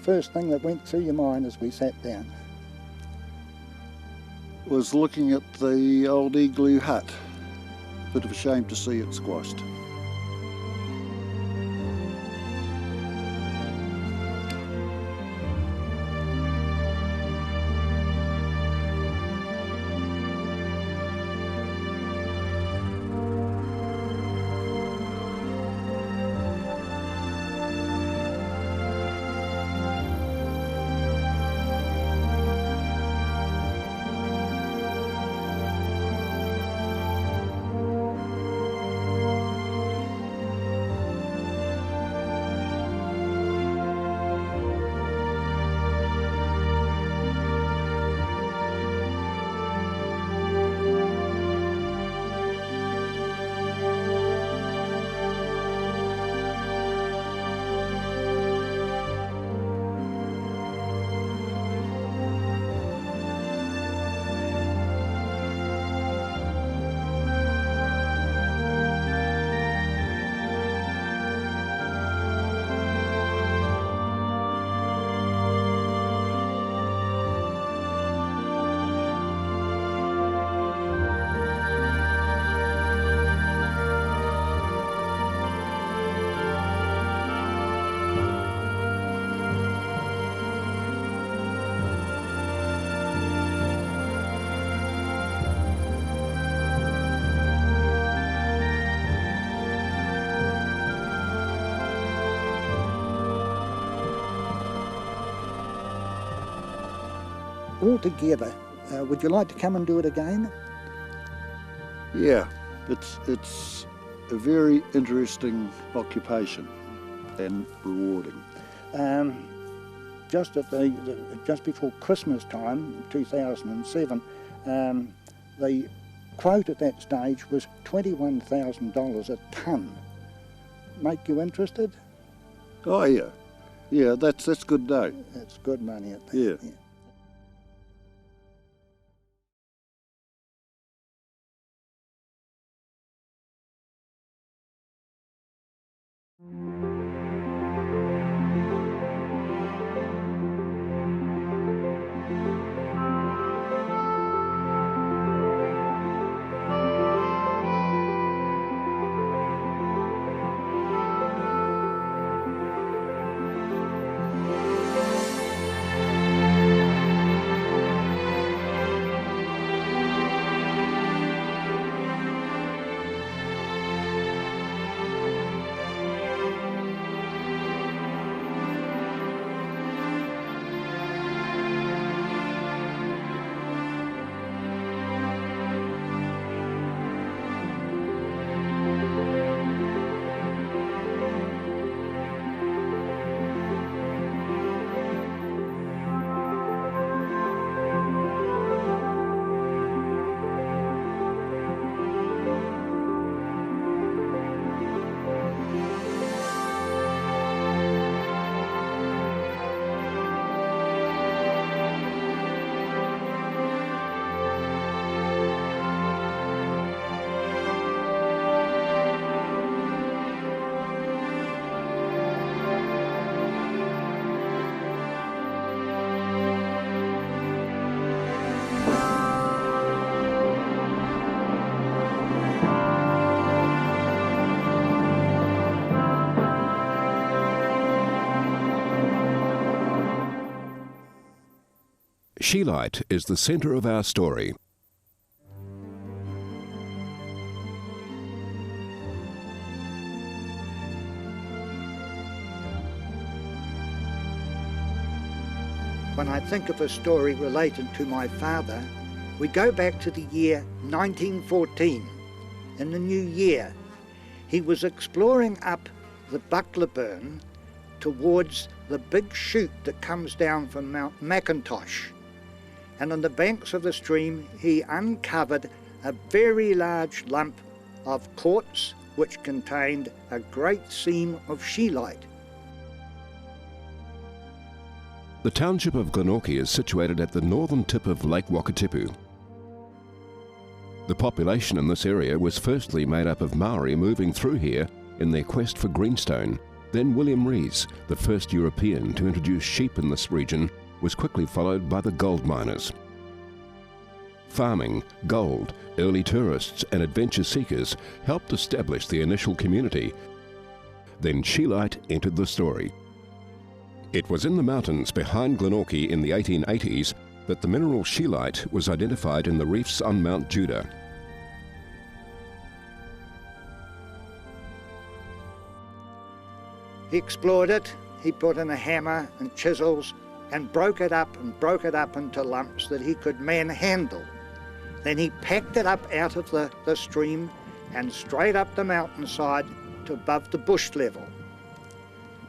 first thing that went through your mind as we sat down? Was looking at the old igloo hut. Bit of a shame to see it squashed. Altogether, would you like to come and do it again? Yeah, it's a very interesting occupation and rewarding. Just before Christmas time, 2007, the quote at that stage was $21,000 a tonne. Make you interested? Oh yeah, yeah, that's good dough. That's good money at that. Yeah. Scheelite is the centre of our story. When I think of a story related to my father, we go back to the year 1914. In the new year, he was exploring up the Buckleburn towards the big chute that comes down from Mount Mackintosh. And on the banks of the stream, he uncovered a very large lump of quartz which contained a great seam of scheelite. The township of Glenorchy is situated at the northern tip of Lake Wakatipu. The population in this area was firstly made up of Maori moving through here in their quest for greenstone Then William Rees, the first European to introduce sheep in this region, was quickly followed by the gold miners. Farming, gold, early tourists and adventure seekers helped establish the initial community. Then scheelite entered the story. It was in the mountains behind Glenorchy in the 1880s that the mineral scheelite was identified in the reefs on Mount Judah. He explored it, he put in a hammer and chisels and broke it up into lumps that he could manhandle. Then he packed it up out of the stream and straight up the mountainside to above the bush level.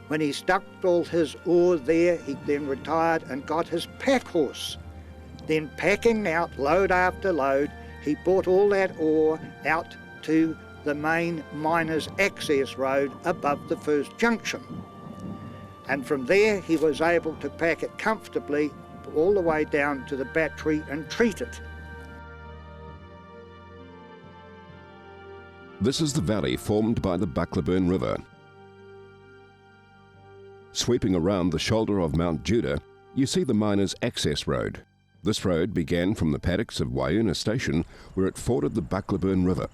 When he stuck all his ore there, he then retired and got his pack horse. Then packing out load after load, he brought all that ore out to the main miners' access road above the first junction. And from there he was able to pack it comfortably all the way down to the battery and treat it. This is the valley formed by the Buckleburn River. Sweeping around the shoulder of Mount Judah, you see the miners' access road. This road began from the paddocks of Waiuna Station, where it forded the Buckleburn River.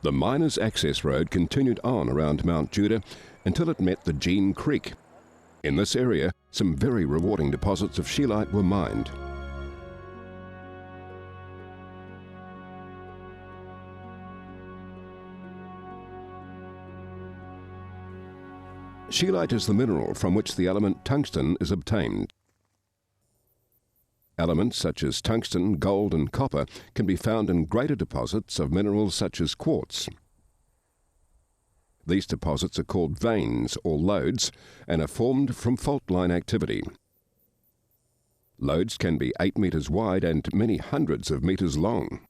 The miners' access road continued on around Mount Judah until it met the Jean Creek. In this area, some very rewarding deposits of scheelite were mined. Scheelite is the mineral from which the element tungsten is obtained. Elements such as tungsten, gold and copper can be found in greater deposits of minerals such as quartz. These deposits are called veins or lodes and are formed from fault line activity. Lodes can be 8 metres wide and many hundreds of metres long.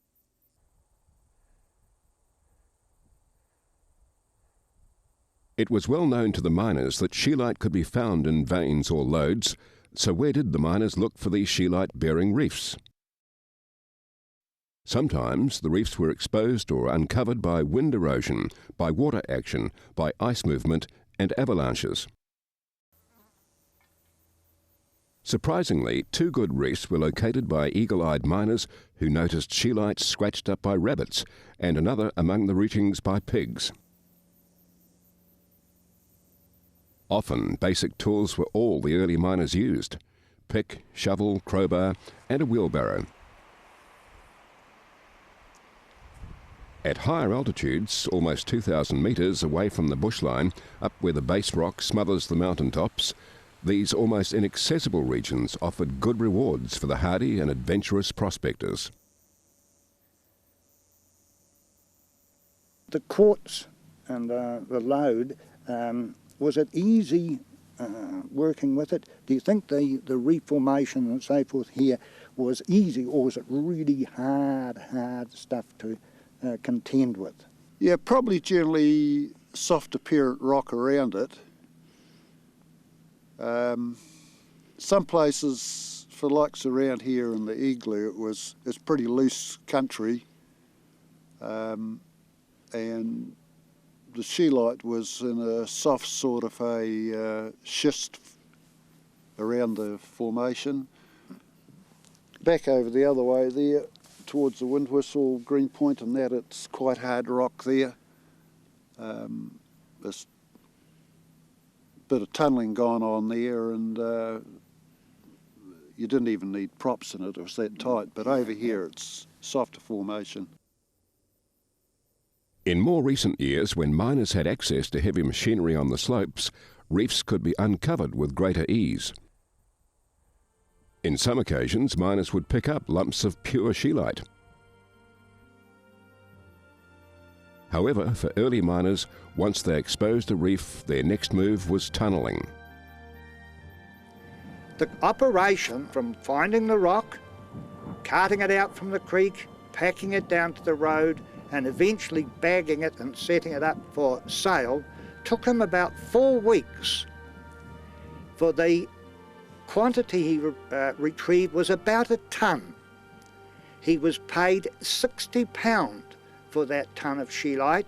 It was well known to the miners that scheelite could be found in veins or lodes, so where did the miners look for these scheelite-bearing reefs? Sometimes the reefs were exposed or uncovered by wind erosion, by water action, by ice movement and avalanches. Surprisingly, 2 good reefs were located by eagle-eyed miners who noticed scheelite scratched up by rabbits and another among the reachings by pigs. Often, basic tools were all the early miners used: pick, shovel, crowbar, and a wheelbarrow. At higher altitudes, almost 2,000 metres away from the bushline, up where the base rock smothers the mountaintops, these almost inaccessible regions offered good rewards for the hardy and adventurous prospectors. The quartz and the load, was it easy working with it? Do you think the reef formation and so forth here was easy, or was it really hard stuff to contend with? Yeah, probably generally soft apparent rock around it. Some places, for likes around here in the igloo, it's pretty loose country, and the scheelite was in a soft sort of a schist around the formation. Back over the other way there, towards the Windwhistle, Green Point and that, it's quite hard rock there. There's a bit of tunnelling gone on there, and you didn't even need props in it, it was that tight. But over here it's softer formation. In more recent years, when miners had access to heavy machinery on the slopes, reefs could be uncovered with greater ease. In some occasions, miners would pick up lumps of pure scheelite. However, for early miners, once they exposed a reef, their next move was tunnelling. The operation from finding the rock, carting it out from the creek, packing it down to the road, and eventually bagging it and setting it up for sale took him about 4 weeks. For the quantity he retrieved was about a tonne. He was paid £60 for that tonne of scheelite,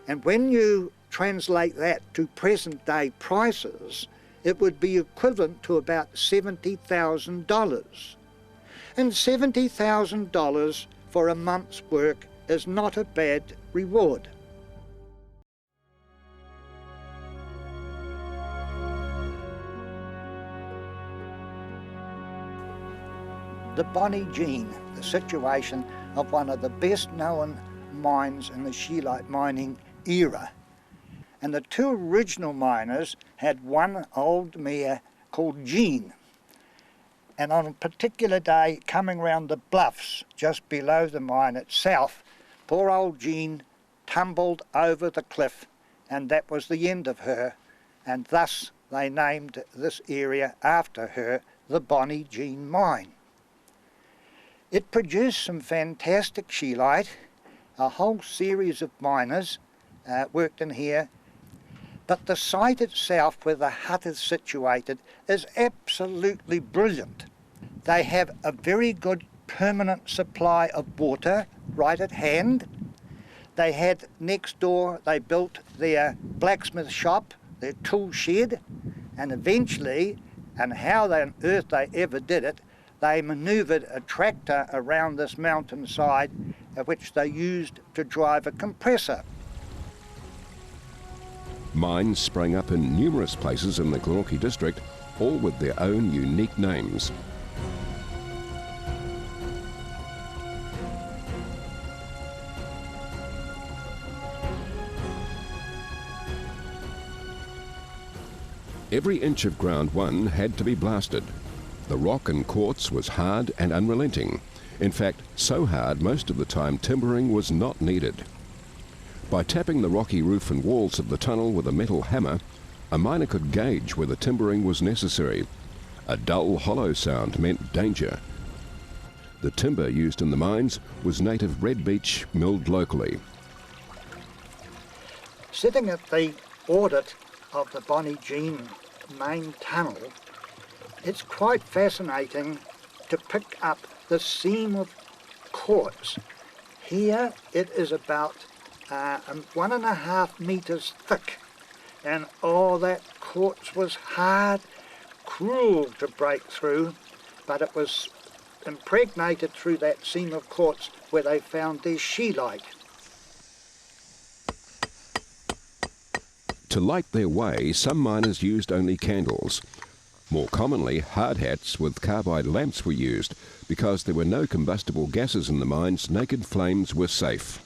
And when you translate that to present day prices, it would be equivalent to about $70,000. And $70,000 for a month's work is not a bad reward. The Bonnie Jean, the situation of one of the best known mines in the scheelite mining era. And the two original miners had one old mare called Jean. And on a particular day, coming round the bluffs just below the mine itself, poor old Jean tumbled over the cliff, and that was the end of her. And thus they named this area after her, the Bonnie Jean Mine. It produced some fantastic scheelite. A whole series of miners worked in here. But the site itself, where the hut is situated, is absolutely brilliant. They have a very good permanent supply of water right at hand. They had next door, they built their blacksmith shop, their tool shed, and eventually, and how on earth they ever did it, they manoeuvred a tractor around this mountainside, which they used to drive a compressor. Mines sprang up in numerous places in the Glenorchy district, all with their own unique names. Every inch of ground one had to be blasted. The rock and quartz was hard and unrelenting. In fact, so hard most of the time timbering was not needed. By tapping the rocky roof and walls of the tunnel with a metal hammer, a miner could gauge where the timbering was necessary. A dull, hollow sound meant danger. The timber used in the mines was native red beech milled locally. Sitting at the audit of the Bonnie Jean main tunnel, it's quite fascinating to pick up the seam of quartz. Here it is about 1.5 meters thick, and all that quartz was hard, cruel to break through, but it was impregnated through that seam of quartz where they found their scheelite. To light their way, some miners used only candles. More commonly, hard hats with carbide lamps were used. Because there were no combustible gases in the mines, naked flames were safe.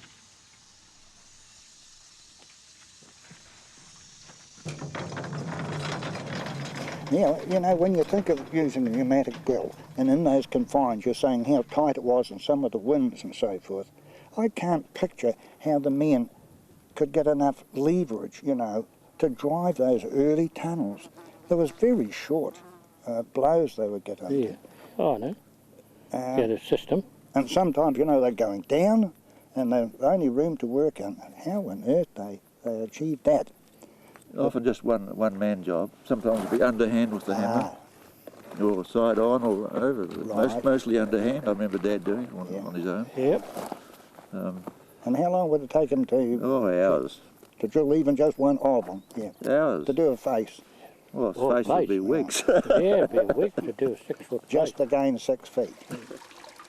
Yeah, you know, when you think of using a pneumatic drill, and in those confines you're saying how tight it was and some of the winds and so forth, I can't picture how the men could get enough leverage, you know, to drive those early tunnels. There was very short blows they would get up Yeah, to. oh, I know. Get a system. And sometimes, you know, they're going down and they've only room to work on. How on earth they achieved that? Often just one-man job. Sometimes it'd be underhand with the hammer, or side on, or over. Right. Mostly underhand. I remember Dad doing it on his own. Yep. And how long would it take them Hours. to drill even just one of them? Yeah. Hours. To do a face, Well, Or space would place, be yeah. weeks. Yeah, it'd be a week to do a 6-foot just plate. to gain 6 feet.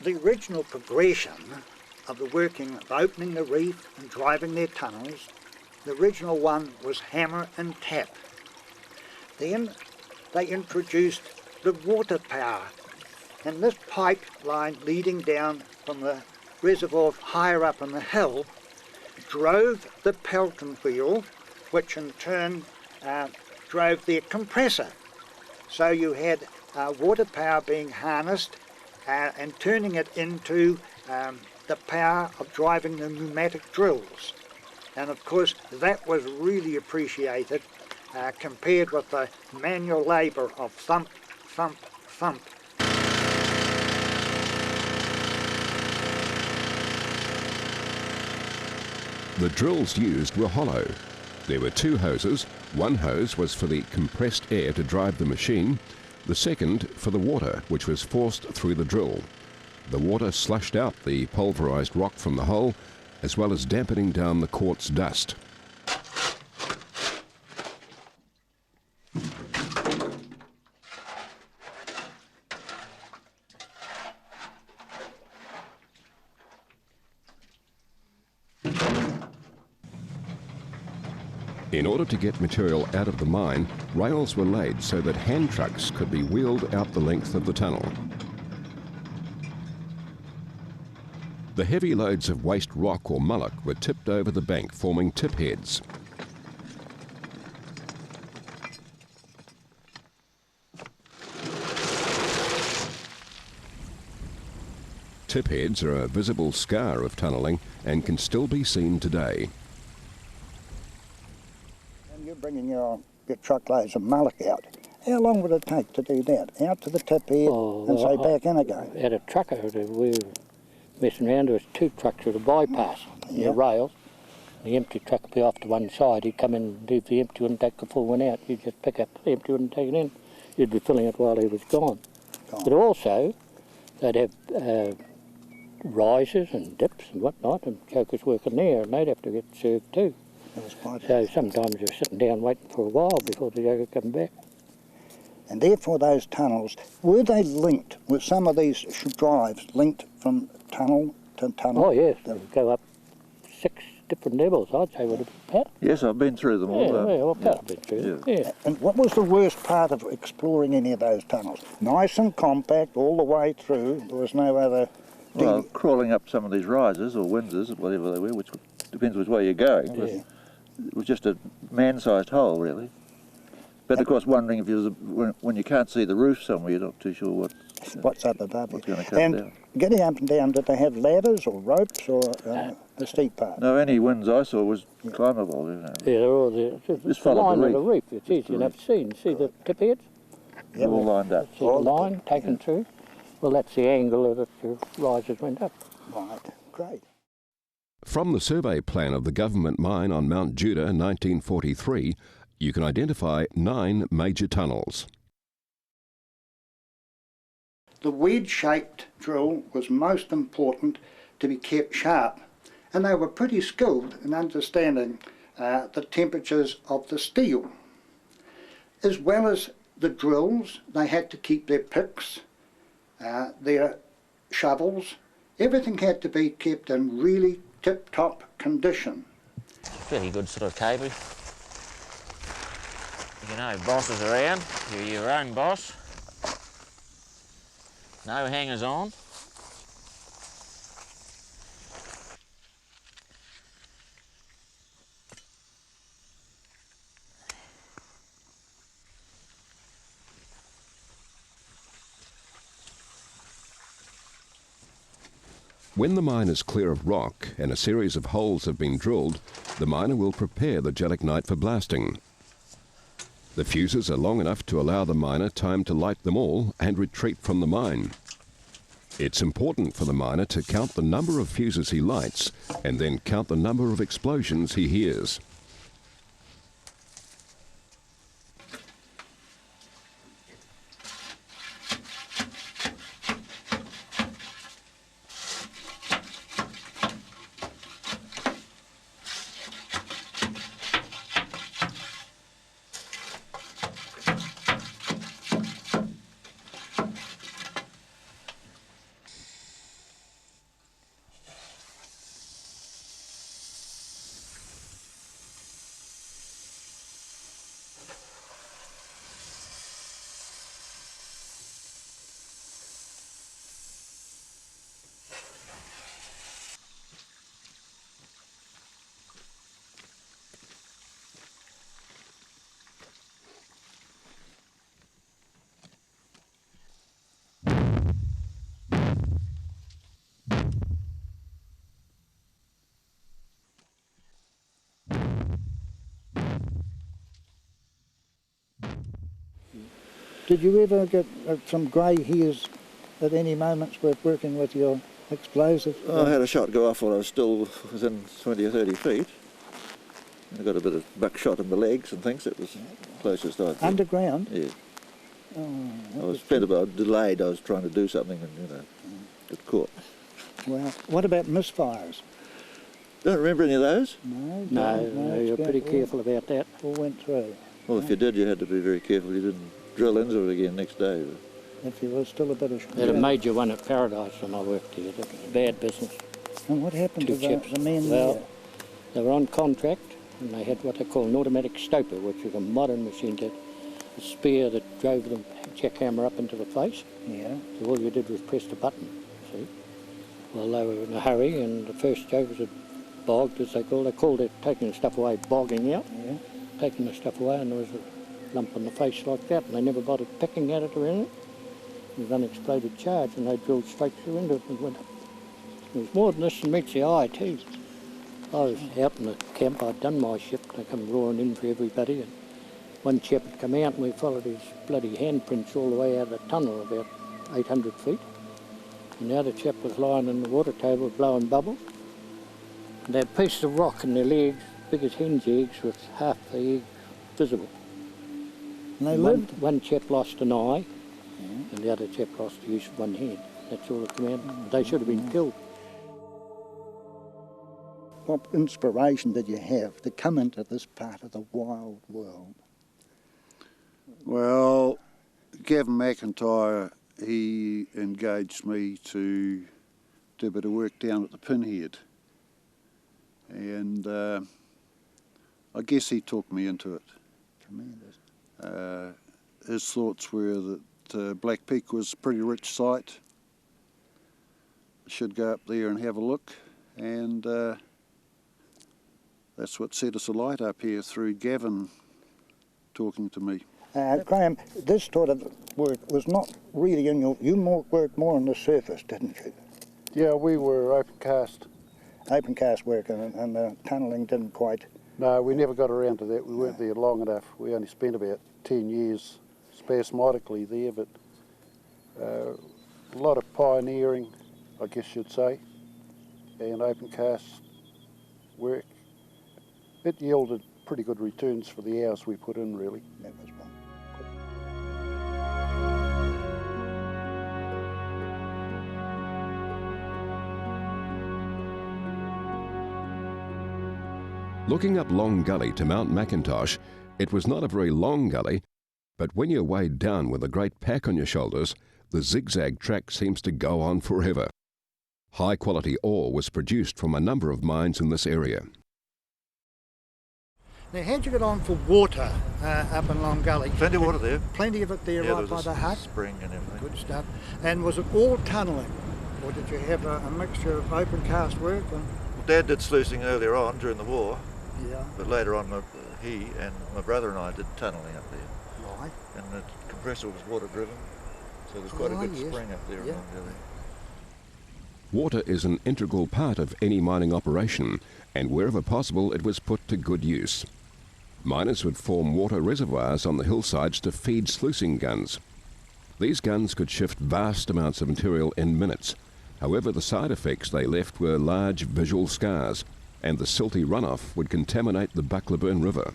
The original progression of the working of opening the reef and driving their tunnels, the original one was hammer and tap. Then they introduced the water power, and this pipeline leading down from the reservoir higher up on the hill drove the Pelton wheel, which in turn drove their compressor. So you had water power being harnessed and turning it into the power of driving the pneumatic drills. And of course that was really appreciated compared with the manual labour of thump, thump, thump. The drills used were hollow. There were 2 hoses. One hose was for the compressed air to drive the machine, the second for the water, which was forced through the drill. The water slushed out the pulverised rock from the hole, as well as dampening down the quartz dust. In order to get material out of the mine, rails were laid so that hand trucks could be wheeled out the length of the tunnel. The heavy loads of waste rock or mullock were tipped over the bank, forming tip heads. Tip heads are a visible scar of tunnelling and can still be seen today. And you're bringing your truckloads of mullock out. How long would it take to do that? Out to the tip head and say back in again? Had a trucker, we were messing around, there was 2 trucks with a bypass near rails. The empty truck would be off to one side, he'd come in and leave the empty one and take the full one out. You'd just pick up the empty one and take it in. You'd be filling it while he was gone. But also, they'd have rises and dips and whatnot, and jokers working there, and they'd have to get served too. So sometimes you're sitting down waiting for a while before the joker come back. And therefore those tunnels, were they linked? Were some of these drives linked from tunnel to tunnel? Oh yes, they would go up 6 different levels, I'd say would have been Pat. Yes, I've been through them all. Yeah, well, Pat have been through them. Yeah. And what was the worst part of exploring any of those tunnels? Nice and compact all the way through, there was no other... Well, crawling up some of these rises or Windsors, whatever they were, which depends which way you're going. But it was just a man-sized hole, really. But of course, wondering if when you can't see the roof somewhere, you're not too sure what's up above what's you. going to come And down. getting up and down, did they have ladders or ropes or the steep part? No, any winds I saw was climbable. You know. Yeah, they're all there. It's Just the follow line the of the reef. reef. It's easy enough to see. See the tip heads? They're all lined up. See the line taken through? Well, that's the angle that your risers went up. Right, great. From the survey plan of the government mine on Mount Judah 1943, you can identify 9 major tunnels. The wedge-shaped drill was most important to be kept sharp, and they were pretty skilled in understanding the temperatures of the steel. As well as the drills, they had to keep their picks, their shovels. Everything had to be kept in really tip-top condition. Pretty good sort of cable. You know, boss is around, you're your own boss. No hangers on. When the mine is clear of rock and a series of holes have been drilled, the miner will prepare the gelignite for blasting. The fuses are long enough to allow the miner time to light them all and retreat from the mine. It's important for the miner to count the number of fuses he lights and then count the number of explosions he hears. Did you ever get some grey hairs at any moments with working with your explosives? I had a shot go off while I was still within 20 or 30 feet. I got a bit of buckshot in the legs and things. It was closest I'd been. Underground? Yeah. Oh, I was spent about delayed. I was trying to do something and, got caught. well, what about misfires? Don't remember any of those. No, you're pretty careful about that. All went through. Well, if you did, you had to be very careful. You didn't drill into it again next day. If you was still a bit of... They had a major one at Paradise when I worked here. It was bad business. And what happened 2 to chips. the men Well, there? they were on contract and they had what they call an automatic stoper, which is a modern machine, a spear that drove the jackhammer up into the face. Yeah. So all you did was press the button, see. Well, they were in a hurry, and the first joke was a bogged, as they called it taking the stuff away, bogging out. Yeah. Taking the stuff away, and there was a lump on the face like that, and they never bothered picking at it or anything. It was an unexploded charge, and they drilled straight through into it and went up. There was more than this than meets the eye, too. I was out in the camp, I'd done my shift, they come roaring in for everybody, and one chap had come out and we followed his bloody handprints all the way out of the tunnel, about 800 feet. And the other chap was lying in the water table blowing bubbles. And they had pieces of rock in their legs, big as hen's eggs, with half the egg visible. And they lived? One chap lost an eye, and the other chap lost the use of one hand. That's all that came out. They should have been killed. What inspiration did you have to come into this part of the wild world? Well, Gavin McIntyre, he engaged me to do a bit of work down at the Pinhead. And I guess he talked me into it. Tremendous. His thoughts were that Black Peak was a pretty rich site. Should go up there and have a look. And that's what set us alight up here through Gavin talking to me. Graham, this sort of work was not really in your... You worked more on the surface, didn't you? Yeah, we were open cast. Open cast work, and the tunnelling didn't quite... No, we never got around to that. We weren't there long enough. We only spent about 10 years spasmodically there, but a lot of pioneering, I guess you'd say, and open cast work. It yielded pretty good returns for the hours we put in, really. That was one. Looking up Long Gully to Mount Mackintosh, it was not a very long gully, but when you're weighed down with a great pack on your shoulders, the zigzag track seems to go on forever. High-quality ore was produced from a number of mines in this area. Now, how'd you get on for water up in Long Gully? Plenty of water there. Plenty of it there, Yeah, right by the hut? spring and everything. Good stuff. And was it all tunnelling, or did you have a mixture of open cast work? Well, Dad did sluicing earlier on during the war, Yeah. but later on he and my brother and I did tunnelling up there. Right. And the compressor was water driven, so there's quite a good yes. spring up there Yeah. in Long Gully. Water is an integral part of any mining operation, and wherever possible it was put to good use. Miners would form water reservoirs on the hillsides to feed sluicing guns. These guns could shift vast amounts of material in minutes. However, the side effects they left were large visual scars, and the silty runoff would contaminate the Buckleburn River.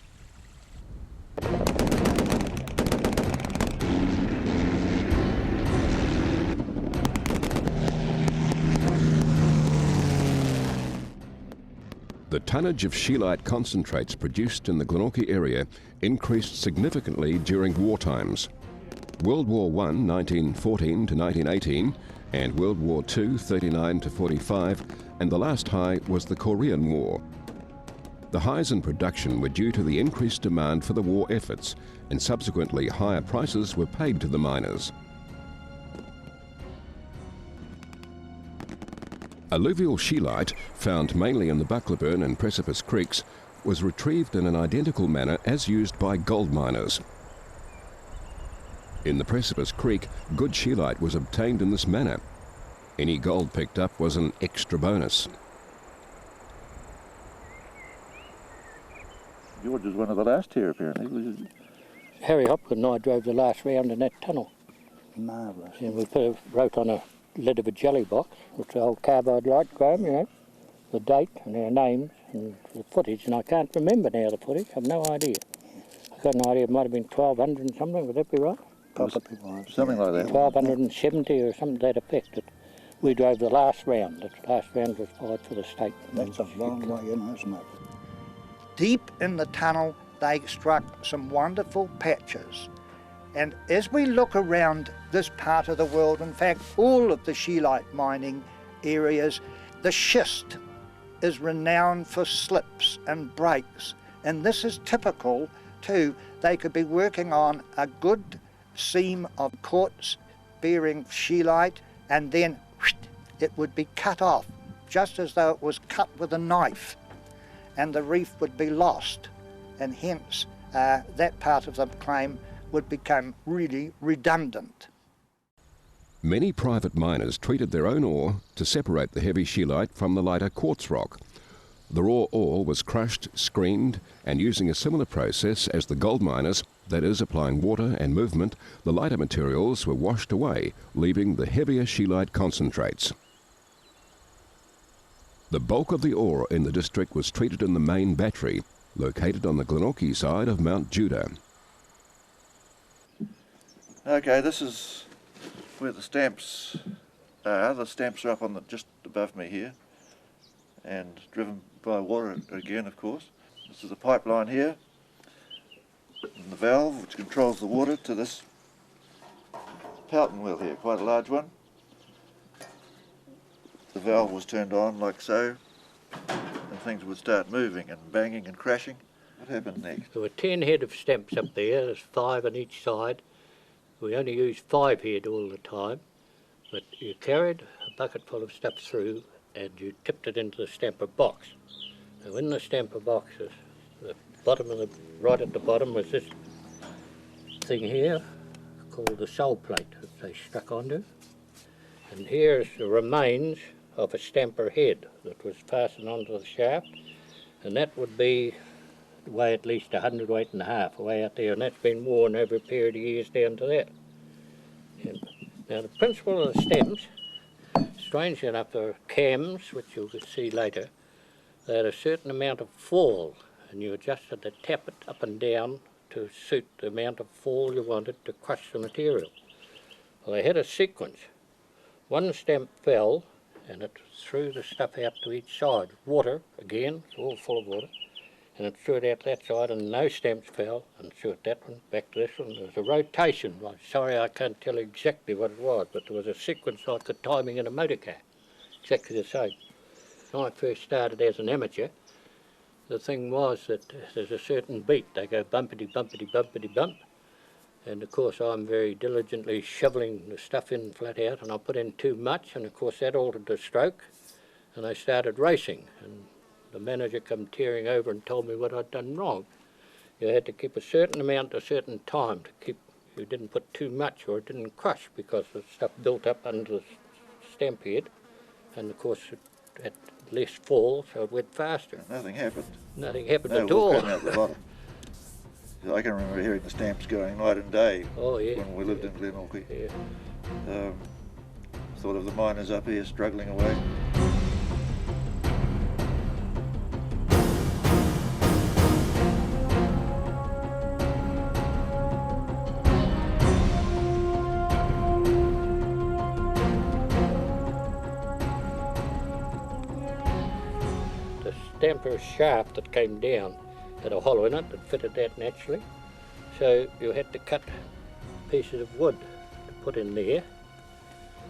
The tonnage of scheelite concentrates produced in the Glenorchy area increased significantly during war times. World War I, 1914 to 1918, and World War II, 39 to 45, and the last high was the Korean War. The highs in production were due to the increased demand for the war efforts, and subsequently higher prices were paid to the miners. Alluvial scheelite, found mainly in the Buckleburn and Precipice Creeks, was retrieved in an identical manner as used by gold miners. In the Precipice Creek, good scheelite was obtained in this manner. Any gold picked up was an extra bonus. George was one of the last here, apparently. Harry Hopkins and I drove the last round in that tunnel. Marvellous. And we wrote on a lid of a jelly box, which the old carbide light, Graham, you know, the date and our names and the footage, and I can't remember now the footage, I've no idea. I've got an idea it might have been 1200 and something, would that be right? Possibly was. Something like that. 1270 or something to that effect. That we drove the last round. The last round was fired for the state. That's a long way in, isn't it? Deep in the tunnel, they struck some wonderful patches. And as we look around this part of the world, in fact, all of the scheelite mining areas, the schist is renowned for slips and breaks And this is typical too. They could be working on a good seam of quartz bearing scheelite, and then it would be cut off, just as though it was cut with a knife, and the reef would be lost, and hence that part of the claim would become really redundant. Many private miners treated their own ore to separate the heavy scheelite from the lighter quartz rock. The raw ore was crushed, screened, and using a similar process as the gold miners, that is, applying water and movement, the lighter materials were washed away, leaving the heavier scheelite concentrates. The bulk of the ore in the district was treated in the main battery, located on the Glenorchy side of Mount Judah. Okay, this is where the stamps are. The stamps are up on just above me here, and driven by water again, of course. This is the pipeline here, and the valve which controls the water to this Pelton wheel here, quite a large one. The valve was turned on like so, and things would start moving and banging and crashing. What happened next? There were 10 head of stamps up there. There's 5 on each side. We only used 5 head all the time, but you carried a bucket full of stuff through and you tipped it into the stamper box. Now in the stamper boxes, the bottom of right at the bottom was this thing here called the sole plate that they struck onto. And here's the remains of a stamper head that was fastened onto the shaft, and that would be weigh at least 100 weight and a half away out there, and that's been worn over a period of years down to that. And now the principle of the stems, strangely enough, are cams, which you'll see later. They had a certain amount of fall, and you adjusted the tappet up and down to suit the amount of fall you wanted to crush the material. Well, they had a sequence. One stamp fell, and it threw the stuff out to each side. Water, again, it's all full of water. And it threw it out that side, and no stamps fell, and threw it that one, back to this one. There was a rotation. I'm sorry I can't tell exactly what it was, but there was a sequence like the timing in a motor car, exactly the same. When I first started as an amateur, the thing was that there's a certain beat. They go bumpity, bumpity, bumpity, bump. And of course I'm very diligently shoveling the stuff in flat out, and I put in too much, and of course that altered the stroke, and I started racing. And the manager come tearing over and told me what I'd done wrong. You had to keep a certain amount at a certain time to keep, you didn't put too much or it didn't crush, because the stuff built up under the stamp head, and of course it had less fall, so it went faster. Nothing happened. Nothing happened No, at all. came out the bottom. I can remember hearing the stamps going night and day Oh yeah. when we lived in Glenorchy. Yeah. Thought of the miners up here struggling away. The stamper shaft that came down had a hollow in it that fitted that naturally. So you had to cut pieces of wood to put in there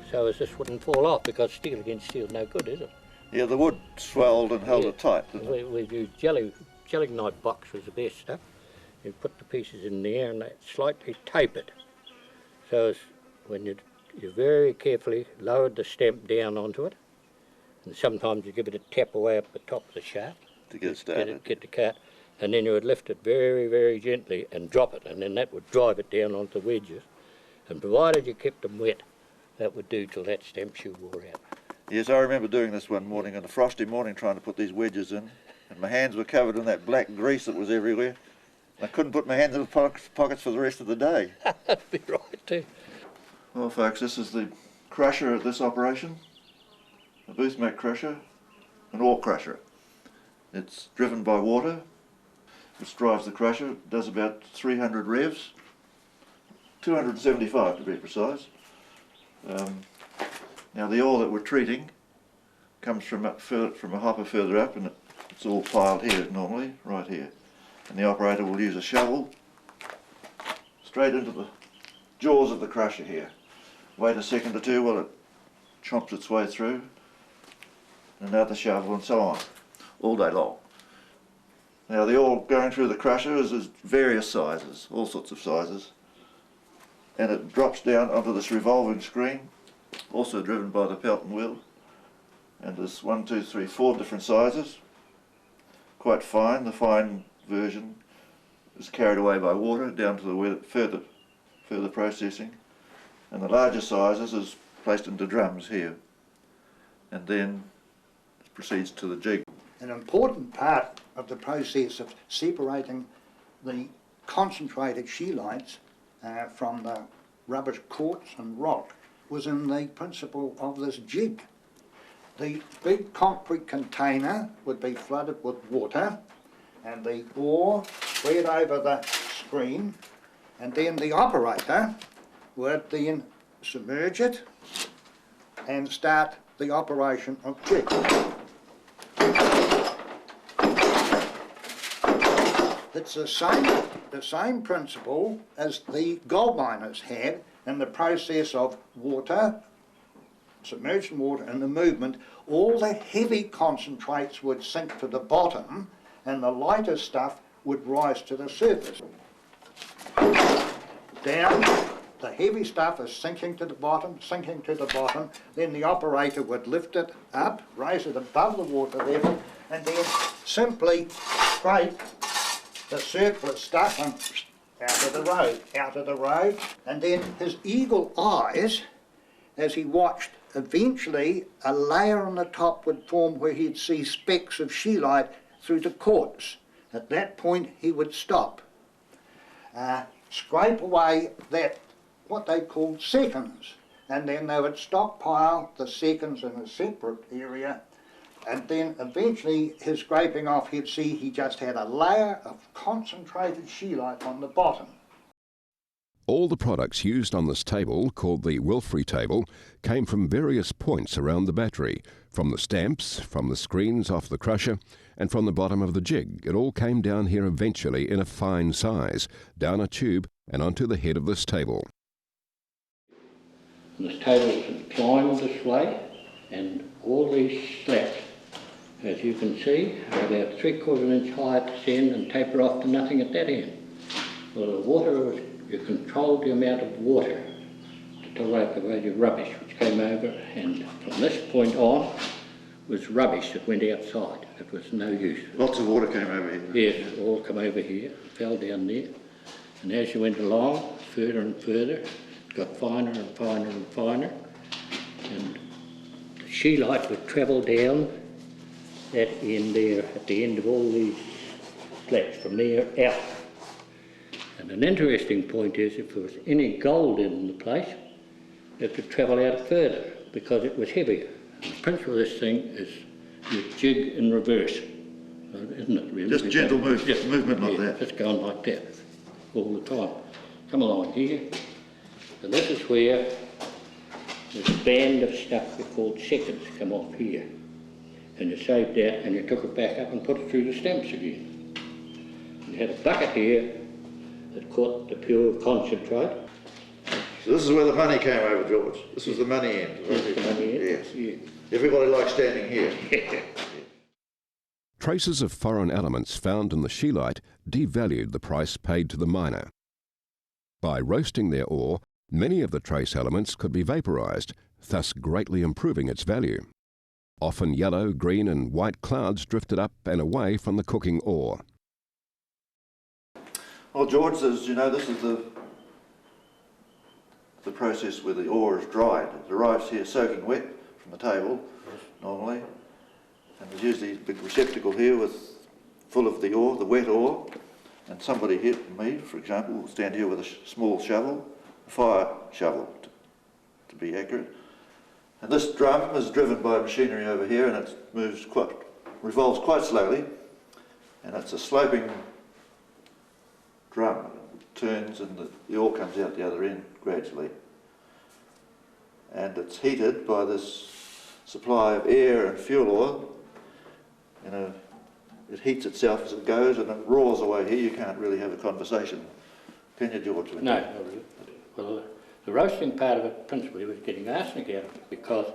so as this wouldn't fall off, because steel against steel no good, is it? Yeah, the wood swelled and held Yeah. it tight, didn't it? We used gelignite box was the best stuff. You put the pieces in there and they slightly tapered. So as when you very carefully lowered the stamp down onto it, and sometimes you give it a tap away up the top of the shaft To get it started. get the cut, and then you would lift it very, very gently and drop it, and then that would drive it down onto the wedges. And provided you kept them wet, that would do till that stamp shoe wore out. Yes, I remember doing this one morning, on a frosty morning, trying to put these wedges in, and my hands were covered in that black grease that was everywhere. I couldn't put my hands in the pockets for the rest of the day. That'd be right too. Well, folks, this is the crusher at this operation, a Boothmac crusher, an ore crusher. It's driven by water, which drives the crusher. It does about 300 revs, 275 to be precise. Now the ore that we're treating comes from a hopper further up, and it's all piled here normally, right here. And the operator will use a shovel straight into the jaws of the crusher here. Wait a second or two while it chomps its way through, another shovel, and so on, all day long. Now the ore going through the crusher is various sizes, all sorts of sizes, and it drops down onto this revolving screen, also driven by the Pelton wheel, and there's 1, 2, 3, 4 different sizes, quite fine. The fine version is carried away by water down to the further processing, and the larger sizes is placed into drums here, and then it proceeds to the jig. An important part of the process of separating the concentrated scheelites from the rubbish quartz and rock was in the principle of this jig. The big concrete container would be flooded with water and the ore spread over the screen, and then the operator would then submerge it and start the operation of jig. It's the same principle as the gold miners had in the process of water, submerged water, and the movement. All the heavy concentrates would sink to the bottom and the lighter stuff would rise to the surface. Down, the heavy stuff is sinking to the bottom, then the operator would lift it up, raise it above the water level, and then simply scrape the surplus stuff and out of the road, and then his eagle eyes, as he watched, eventually a layer on the top would form where he'd see specks of scheelite through the quartz. At that point he would stop, scrape away that, what they called seconds, and then they would stockpile the seconds in a separate area, and then eventually his scraping off, he'd see he just had a layer of concentrated scheelite on the bottom. All the products used on this table, called the Wilfrey table, came from various points around the battery, from the stamps, from the screens off the crusher, and from the bottom of the jig. It all came down here eventually in a fine size, down a tube and onto the head of this table. And this table is inclined this way, and all these slats, as you can see, are about 3/4 inch high at this end and taper off to nothing at that end. Well, the water, you controlled the amount of water to tolerate the weight of rubbish which came over, and from this point on was rubbish that went outside. It was no use. Lots of water came over here. Yes, it all come over here, fell down there, and as you went along, further and further, it got finer and finer and finer, and the scheelite would travel down that end there, at the end of all these slats, from there out. And an interesting point is, if there was any gold in the place, it could travel out further because it was heavier. And the principle of this thing is you jig in reverse, isn't it really? Just gentle movement like that. Just going like that all the time. Come along here. And this is where this band of stuff we called seconds come off here. And you saved that and you took it back up and put it through the stamps again. You had a bucket here that caught the pure concentrate. So this is where the money came over, George. This was the money end. This is the money end? Yes. Yeah. Everybody likes standing here. Traces of foreign elements found in the scheelite devalued the price paid to the miner. By roasting their ore, many of the trace elements could be vaporized, thus greatly improving its value. Often yellow, green and white clouds drifted up and away from the cooking ore. Well, George, as you know, this is the process where the ore is dried. It arrives here soaking wet from the table, normally, and there's usually a big receptacle here full of the ore, the wet ore, and somebody here, me, for example, will stand here with a small shovel, a fire shovel, to be accurate. And this drum is driven by machinery over here, and it revolves quite slowly, and it's a sloping drum. It turns and the ore comes out the other end gradually. And it's heated by this supply of air and fuel oil. It heats itself as it goes, and it roars away here. You can't really have a conversation, can you, George? No, not really. Well, the roasting part of it principally was getting arsenic out of it, because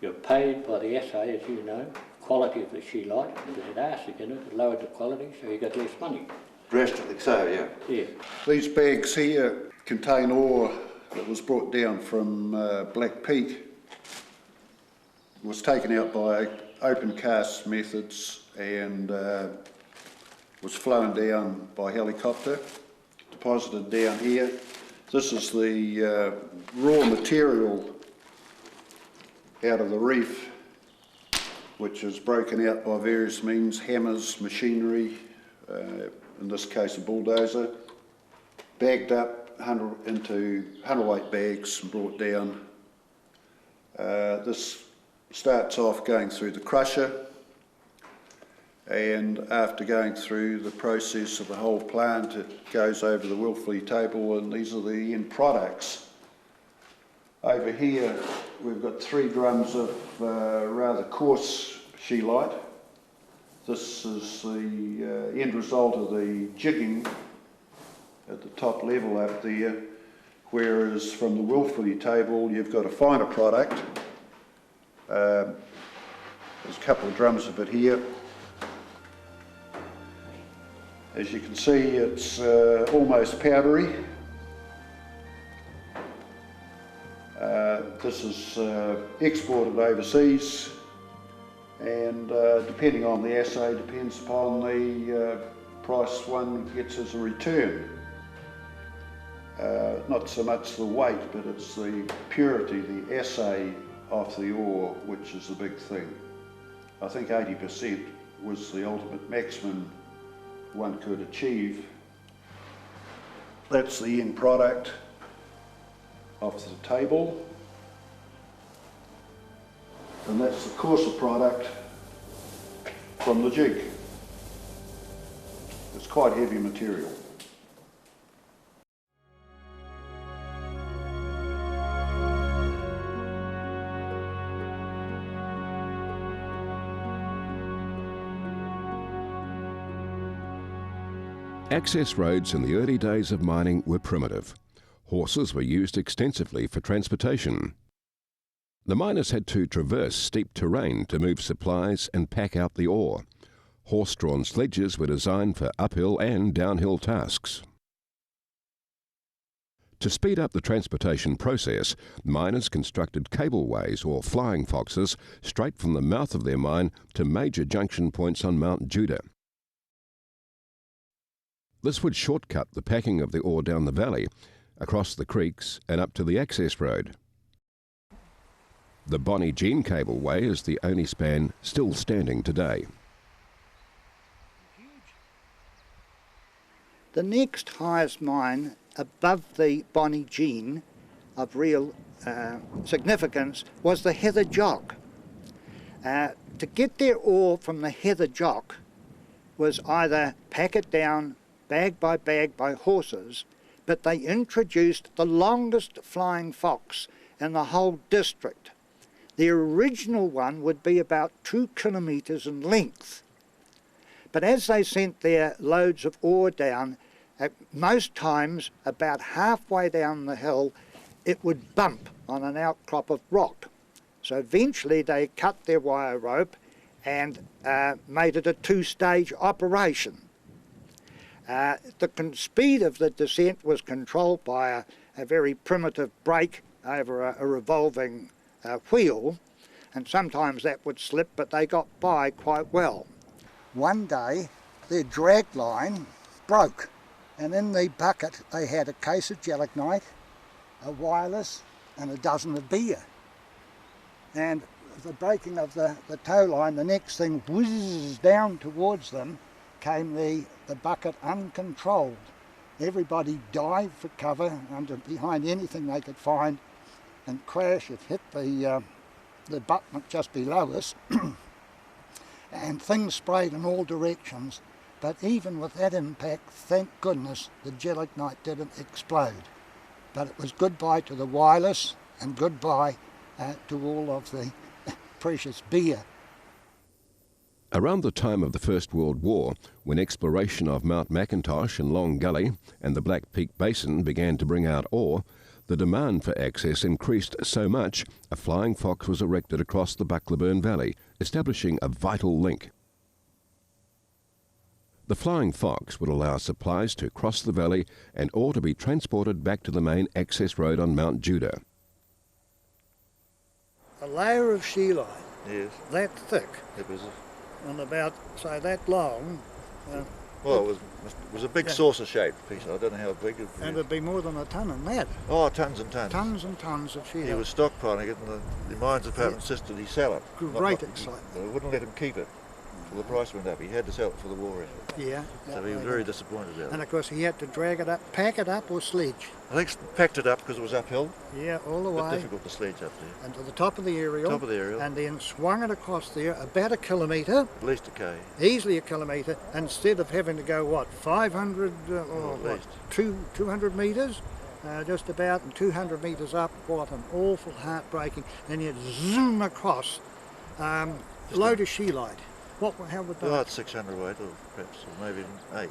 you're paid by the assay, as you know, quality of the scheelite. If it had arsenic in it, it lowered the quality, so you got less money. Drastically so, yeah. Yeah. These bags here contain ore that was brought down from Black Peak. It was taken out by open cast methods and was flown down by helicopter, deposited down here. This is the raw material out of the reef, which is broken out by various means, hammers, machinery, in this case a bulldozer, bagged up into 100-weight bags and brought down. This starts off going through the crusher, and after going through the process of the whole plant, it goes over the Wilfley table, and these are the end products. Over here we've got 3 drums of rather coarse scheelite. This is the end result of the jigging at the top level up there, whereas from the Wilfley table you've got a finer product. There's a couple of drums of it here. As you can see, it's almost powdery. This is exported overseas, and depending on the assay, depends upon the price one gets as a return. Not so much the weight, but it's the purity, the assay of the ore, which is the big thing. I think 80% was the ultimate maximum one could achieve. That's the end product of the table, and that's the coarser product from the jig. It's quite heavy material. Access roads in the early days of mining were primitive. Horses were used extensively for transportation. The miners had to traverse steep terrain to move supplies and pack out the ore. Horse-drawn sledges were designed for uphill and downhill tasks. To speed up the transportation process, miners constructed cableways or flying foxes straight from the mouth of their mine to major junction points on Mount Judah. This would shortcut the packing of the ore down the valley, across the creeks and up to the access road. The Bonnie Jean Cableway is the only span still standing today. The next highest mine above the Bonnie Jean of real significance was the Heather Jock. To get their ore from the Heather Jock was either pack it down bag by horses, but they introduced the longest flying fox in the whole district. The original one would be about 2 kilometres in length. But as they sent their loads of ore down, at most times about halfway down the hill, it would bump on an outcrop of rock. So eventually they cut their wire rope and made it a 2-stage operation. The speed of the descent was controlled by a very primitive brake over a revolving wheel, and sometimes that would slip, but they got by quite well. One day their drag line broke, and in the bucket they had a case of gelignite, a wireless and a dozen of beer. And the breaking of the tow line, the next thing whizzes down towards them came the bucket uncontrolled. Everybody dived for cover behind anything they could find, and crash, it hit the abutment just below us and things sprayed in all directions. But even with that impact, thank goodness the gelignite didn't explode. But it was goodbye to the wireless and goodbye to all of the precious beer. Around the time of the First World War, when exploration of Mount Mackintosh and Long Gully and the Black Peak Basin began to bring out ore, the demand for access increased so much, a flying fox was erected across the Buckleburn Valley, establishing a vital link. The flying fox would allow supplies to cross the valley and ore to be transported back to the main access road on Mount Judah. A layer of scheelite, Yes, that thick it was. and about, say, that long, Well, it was a big Yeah. saucer-shaped piece. I don't know how big. and it'd be more than a ton in that. Oh, tons and tons. Tons and tons of He scheelite. was stockpiling it, and the mines department insisted he sell it. Great excitement. They wouldn't let him keep it till the price went up. He had to sell it for the war effort. Yeah. So that he was way very down. disappointed about And it. of course he had to drag it up, pack it up or sledge. I think packed it up because it was uphill. Yeah, all the Bit way. difficult to sledge up there. And to the top of the aerial. Top of the aerial. And then swung it across there about a kilometre, At least a K. easily a kilometre, instead of having to go, what, 500 or at what, least. 200 metres? Just about, and 200 metres up, what an awful heartbreaking. And you'd zoom across, load of scheelite. How would Oh, that? it's 600 weight, or perhaps, or maybe even 8.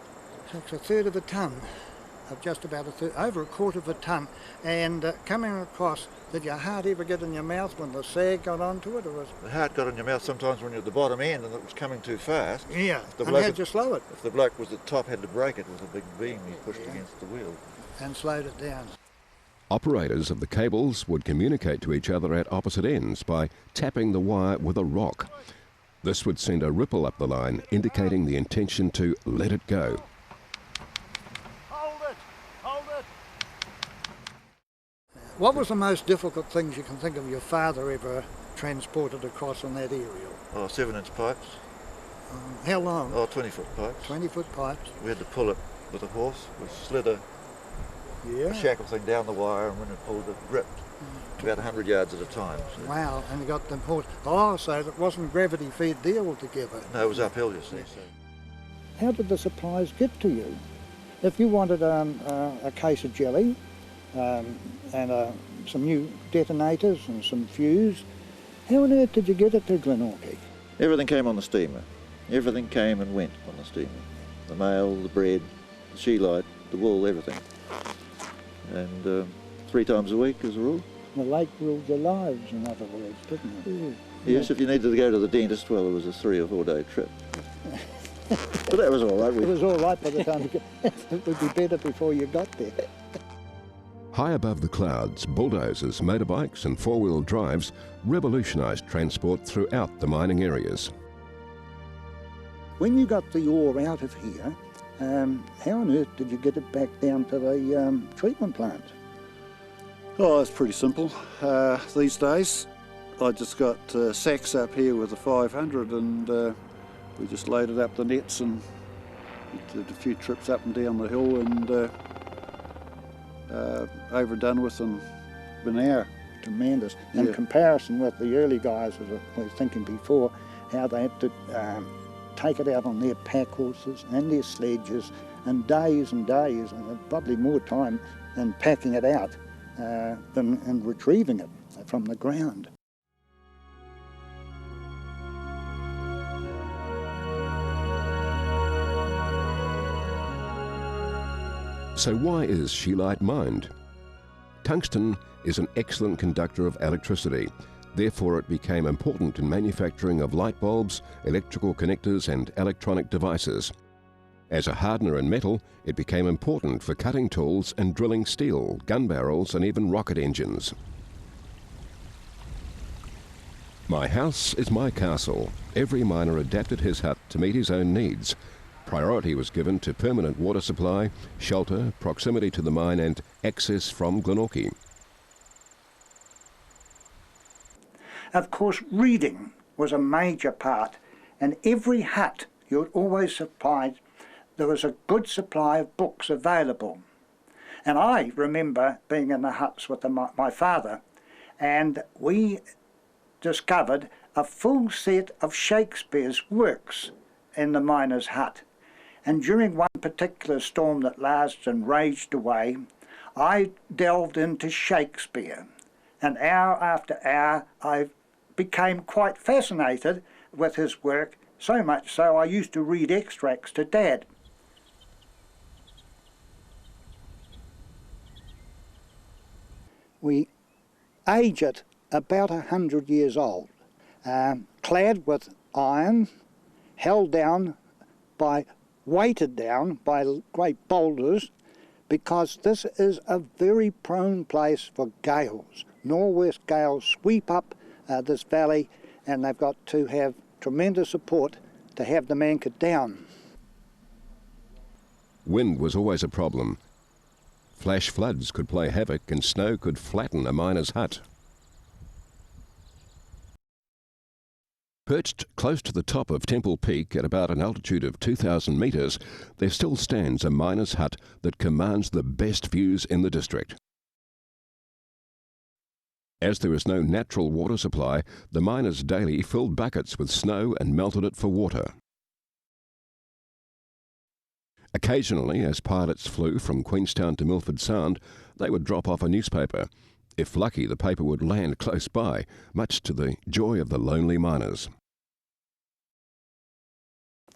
It's a third of a tonne, of just about over a quarter of a tonne, and coming across, did your heart ever get in your mouth when the sag got onto it, or was? The heart got in your mouth sometimes when you're at the bottom end and it was coming too fast. Yeah, The and bloke how'd at- you slow it If the bloke was at the top, had to break it with a big beam he pushed against the wheel. and slowed it down? Operators of the cables would communicate to each other at opposite ends by tapping the wire with a rock. This would send a ripple up the line, indicating the intention to let it go. Hold it! Hold it! What was the most difficult things you can think of your father ever transported across on that aerial? Oh, 7-inch pipes. How long? Oh, 20-foot pipes. 20-foot pipes. We had to pull it with a horse. We slid a Yeah. shackle thing down the wire, and when it pulled, it gripped about 100 yards at a time. So, Wow, and you got them horse. Oh, so it wasn't gravity fed there altogether. no, it was uphill, you see. So. How did the supplies get to you? If you wanted a case of jelly and some new detonators and some fuse, how on earth did you get it to Glenorchy? Everything came on the steamer. Everything came and went on the steamer. The mail, the bread, the scheelite, the wool, everything. And 3 times a week as a rule. The lake ruled your lives, in other words, didn't it? Yes, if you needed to go to the dentist, well, it was a 3 or 4 day trip. But that was all right. It was all right by the time you got. It would be better before you got there. High above the clouds, bulldozers, motorbikes and four-wheel drives revolutionised transport throughout the mining areas. When you got the ore out of here, how on earth did you get it back down to the treatment plant? Oh, it's pretty simple. These days, I just got sacks up here with a 500 and we just loaded up the nets and we did a few trips up and down the hill and over and done with in an hour. Tremendous. In Yeah. comparison with the early guys, as I was thinking before, how they had to take it out on their pack horses and their sledges and days, and probably more time in packing it out than in retrieving it from the ground. So why is scheelite mined? Tungsten is an excellent conductor of electricity. Therefore, it became important in manufacturing of light bulbs, electrical connectors and electronic devices. As a hardener in metal, it became important for cutting tools and drilling steel, gun barrels and even rocket engines. My house is my castle. Every miner adapted his hut to meet his own needs. Priority was given to permanent water supply, shelter, proximity to the mine and access from Glenorchy. Of course, reading was a major part, and every hut you always supplied, there was a good supply of books available. And I remember being in the huts with my father, and we discovered a full set of Shakespeare's works in the miner's hut. And during one particular storm that lasted and raged away, I delved into Shakespeare. And hour after hour, I became quite fascinated with his work, so much so I used to read extracts to Dad. we age it about 100 years old, clad with iron, held down by, weighted down by great boulders, because this is a very prone place for gales. Northwest gales sweep up this valley, and they've got to have tremendous support to have them anchored down. Wind was always a problem. Flash floods could play havoc and snow could flatten a miner's hut. Perched close to the top of Temple Peak at about an altitude of 2,000 metres, there still stands a miner's hut that commands the best views in the district. As there is no natural water supply, the miners daily filled buckets with snow and melted it for water. Occasionally, as pilots flew from Queenstown to Milford Sound, they would drop off a newspaper. If lucky, the paper would land close by, much to the joy of the lonely miners.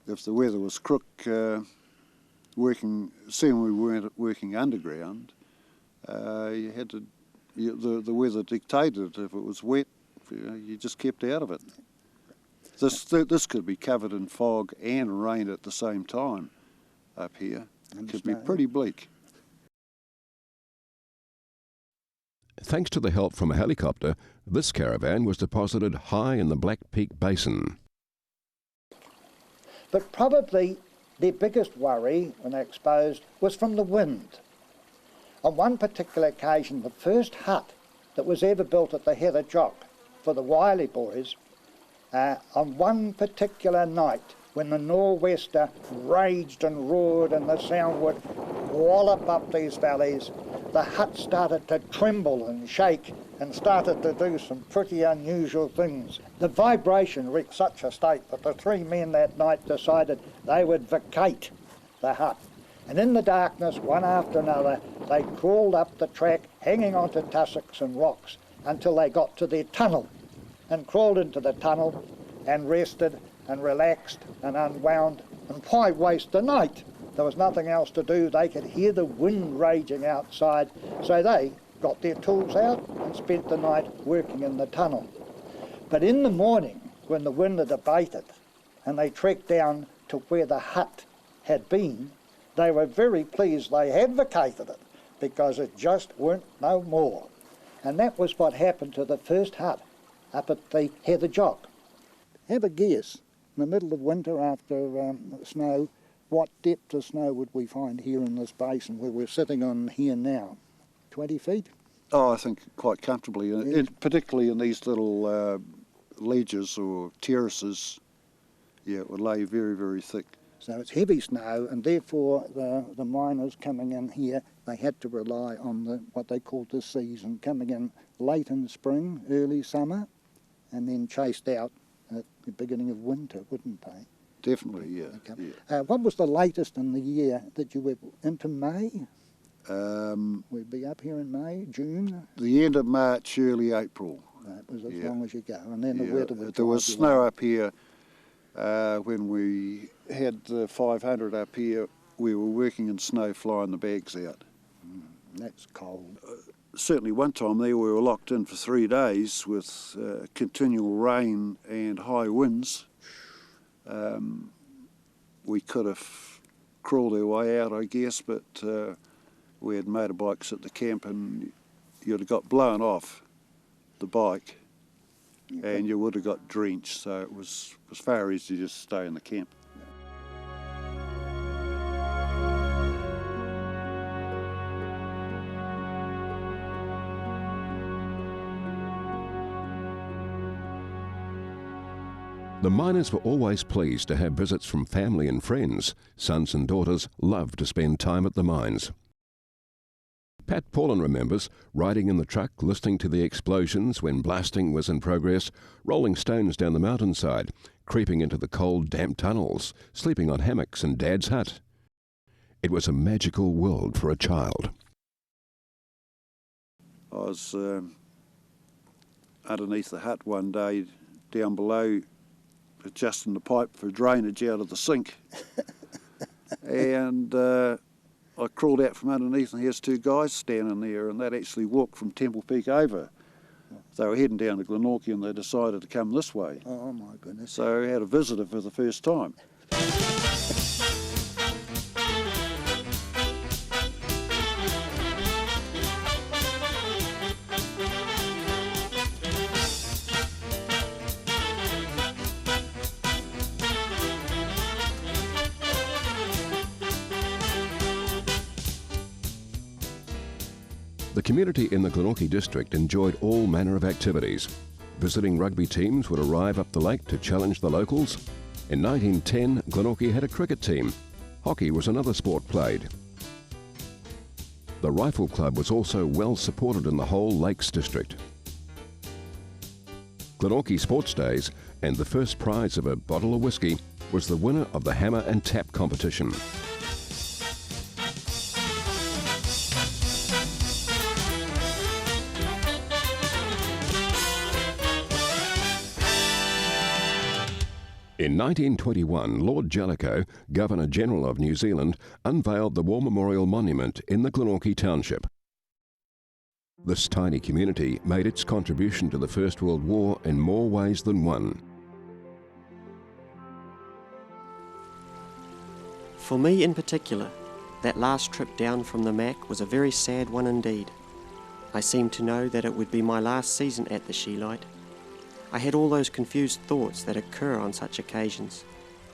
If the weather was crook, seeing we weren't working underground, you had to. The weather dictated. If it was wet, you just kept out of it. This could be covered in fog and rain at the same time up here. It could be pretty bleak. Thanks to the help from a helicopter, this caravan was deposited high in the Black Peak Basin. But probably their biggest worry when they exposed was from the wind. On one particular occasion, the first hut that was ever built at the Heather Jock for the Wiley boys, on one particular night when the nor'wester raged and roared and the sound would wallop up these valleys, the hut started to tremble and shake and started to do some pretty unusual things. The vibration reached such a state that the three men that night decided they would vacate the hut. And in the darkness, one after another, they crawled up the track, hanging onto tussocks and rocks, until they got to their tunnel, and crawled into the tunnel, and rested, and relaxed, and unwound. And why waste the night? There was nothing else to do. They could hear the wind raging outside, so they got their tools out and spent the night working in the tunnel. But in the morning, when the wind had abated, and they trekked down to where the hut had been, they were very pleased they had vacated it, because it just weren't no more. And that was what happened to the first hut up at the Heather Jock. Have a guess, in the middle of winter after snow, what depth of snow would we find here in this basin where we're sitting on here now? 20 feet? Oh, I think quite comfortably, particularly in these little ledges or terraces. Yeah, it would lay very, very thick. So it's heavy snow, and therefore the miners coming in here, they had to rely on what they called the season, coming in late in spring, early summer, and then chased out at the beginning of winter, wouldn't they? Definitely, yeah. Okay. Yeah. What was the latest in the year that you were into May? We'd be up here in May, June? The end of March, early April. That was as long as you go, and then the weather would There was drive you snow out. up here when we had the 500 up here. We were working in snow, flying the bags out. That's cold. Certainly one time there we were locked in for 3 days with continual rain and high winds. We could have crawled our way out, I guess, but we had motorbikes at the camp, and you'd have got blown off the bike and you would have got drenched, so it was far easier to just stay in the camp. The miners were always pleased to have visits from family and friends. Sons and daughters loved to spend time at the mines. Pat Paulin remembers riding in the truck, listening to the explosions when blasting was in progress, rolling stones down the mountainside, creeping into the cold, damp tunnels, sleeping on hammocks in Dad's hut. It was a magical world for a child. I was underneath the hut one day, down below, adjusting the pipe for drainage out of the sink. And I crawled out from underneath and here's two guys standing there, and they'd actually walked from Temple Peak over. They were heading down to Glenorchy and they decided to come this way. Oh my goodness. So I had a visitor for the first time. The community in the Glenorchy district enjoyed all manner of activities. Visiting rugby teams would arrive up the lake to challenge the locals. In 1910, Glenorchy had a cricket team. Hockey was another sport played. The Rifle Club was also well supported in the whole Lakes district. Glenorchy Sports Days and the first prize of a bottle of whiskey was the winner of the Hammer and Tap competition. In 1921, Lord Jellicoe, Governor-General of New Zealand, unveiled the War Memorial Monument in the Glenorchy township. This tiny community made its contribution to the First World War in more ways than one. For me in particular, that last trip down from the Mac was a very sad one indeed. I seemed to know that it would be my last season at the Shelight. I had all those confused thoughts that occur on such occasions.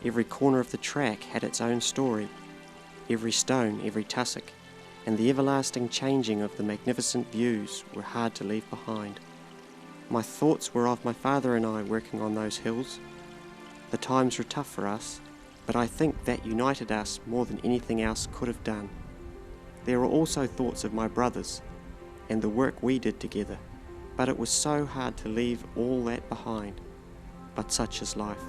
Every corner of the track had its own story, every stone, every tussock, and the everlasting changing of the magnificent views were hard to leave behind. My thoughts were of my father and I working on those hills. The times were tough for us, but I think that united us more than anything else could have done. There were also thoughts of my brothers and the work we did together. But it was so hard to leave all that behind. But such is life.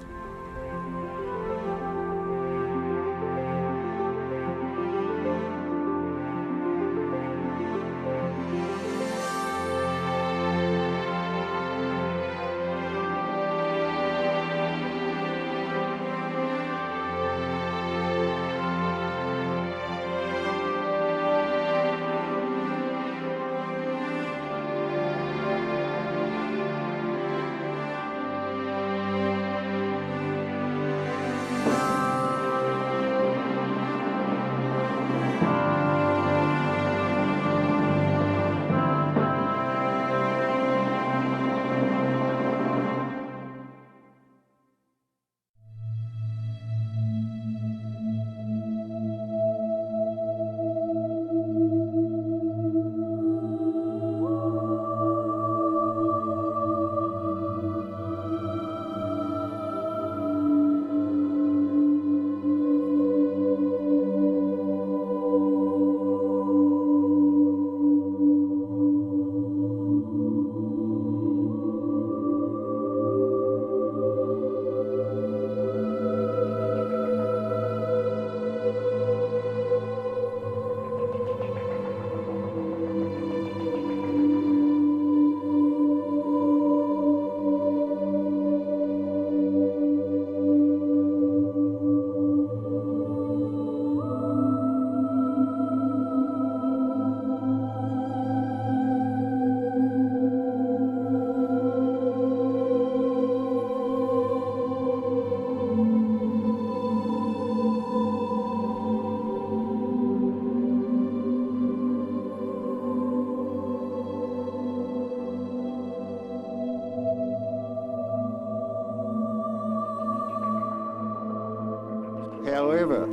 However,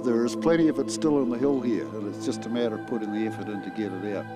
there is plenty of it still in the hill here, and it's just a matter of putting the effort in to get it out.